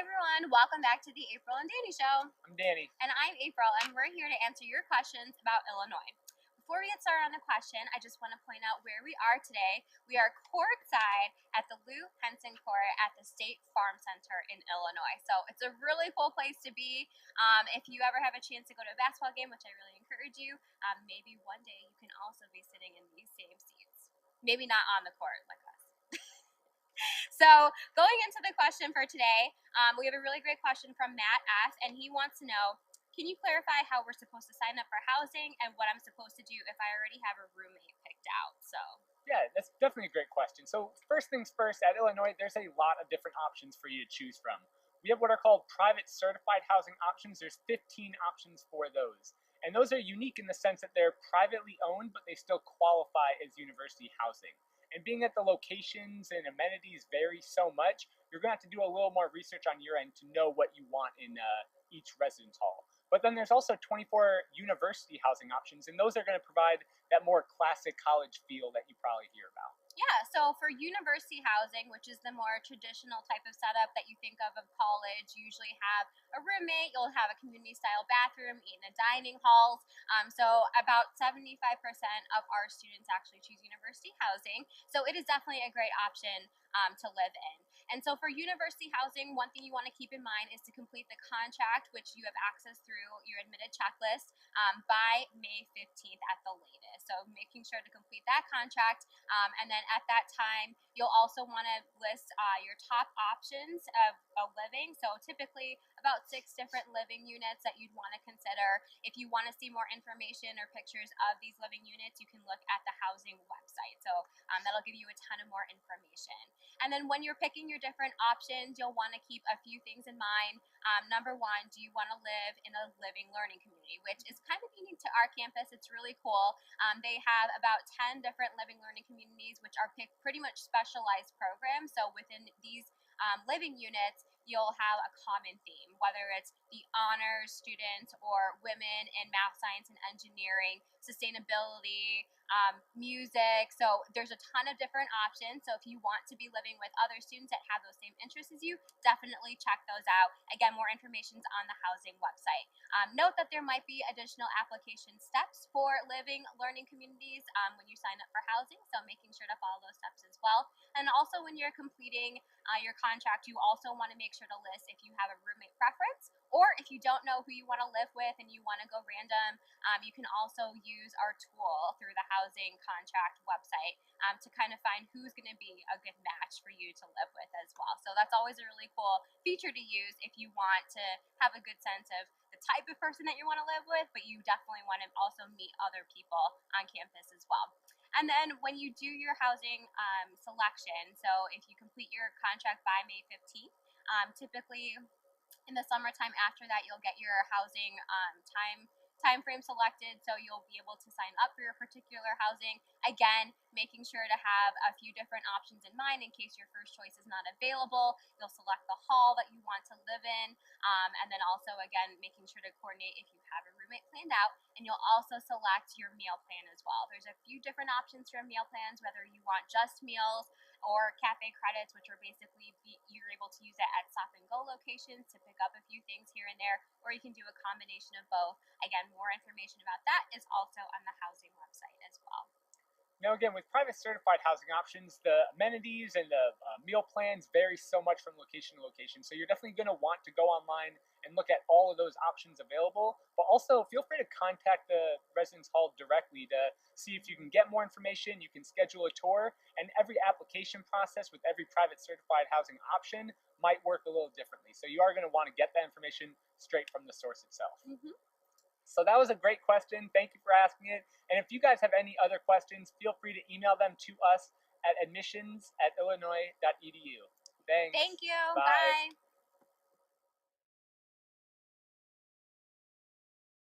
everyone, welcome back to the April and Danny Show. I'm Danny. And I'm April, and we're here to answer your questions about Illinois. Before we get started on the question, I just want to point out where we are today. We are courtside at the Lou Henson Court at the State Farm Center in Illinois. So it's a really cool place to be. If you ever have a chance to go to a basketball game, which I really encourage you, maybe one day you can also be sitting in these same seats. Maybe not on the court like us. So going into the question for today, we have a really great question from Matt S. And he wants to know, can you clarify how we're supposed to sign up for housing and what I'm supposed to do if I already have a roommate picked out? So Yeah, that's definitely a great question. So first things first, at Illinois, there's a lot of different options for you to choose from. We have what are called private certified housing options. There's 15 options for those. And those are unique in the sense that they're privately owned, but they still qualify as university housing. And being that the locations and amenities vary so much, you're going to have to do a little more research on your end to know what you want in each residence hall. But then there's also 24 university housing options, and those are going to provide that more classic college feel that you probably hear about. yeah, so for university housing, which is the more traditional type of setup that you think of college, you usually have a roommate, you'll have a community style bathroom, eat in a dining halls. So about 75% of our students actually choose university housing. So it is definitely a great option to live in. And so for university housing, one thing you want to keep in mind is to complete the contract, which you have access through your admitted checklist by May 15th at the latest. So making sure to complete that contract. And then at that time, you'll also want to list your top options of living. So typically about 6 different living units that you'd want to consider. If you want to see more information or pictures of these living units, you can look at the housing website. So that'll give you a ton of more information. And then when you're picking your different options, you'll want to keep a few things in mind. Number one, do you want to live in a living learning community, which is kind of unique to our campus. It's really cool. They have about 10 different living learning communities, which are pretty much specialized programs. So within these living units, you'll have a common theme, whether it's the honors students or women in math, science, and engineering, sustainability, music. So there's a ton of different options. So if you want to be living with other students that have those same interests as you, definitely check those out. Again, more information is on the housing website. Note that there might be additional application steps for living learning communities when you sign up for housing. So making sure to follow those steps as well. And also when you're completing your contract, you also want to make sure to list if you have a roommate preference, or if you don't know who you want to live with and you want to go random, you can also use our tool through the housing contract website to kind of find who's going to be a good match for you to live with as well. So that's always a really cool feature to use if you want to have a good sense of the type of person that you want to live with, but you definitely want to also meet other people on campus as well. And then when you do your housing selection, so if you complete your contract by May 15th, typically in the summertime after that, you'll get your housing time frame selected, so you'll be able to sign up for your particular housing. Again, making sure to have a few different options in mind in case your first choice is not available. You'll select the hall that you want to live in, and then also, again, making sure to coordinate if you have a roommate planned out, and you'll also select your meal plan as well. There's a few different options for meal plans, whether you want just meals or cafe credits, which are basically you're able to use it at stop and go locations to pick up a few things here and there, or you can do a combination of both. Again, more information about that is also on the housing website as well. Now, again, with private certified housing options, the amenities and the meal plans vary so much from location to location. So you're definitely going to want to go online and look at all of those options available. But also, feel free to contact the residence hall directly to see if you can get more information. You can schedule a tour, and every application process with every private certified housing option might work a little differently. So you are going to want to get that information straight from the source itself. Mm-hmm. So that was a great question. Thank you for asking it. And if you guys have any other questions, feel free to email them to us at admissions@illinois.edu. Thanks. Thank you. Bye. Bye.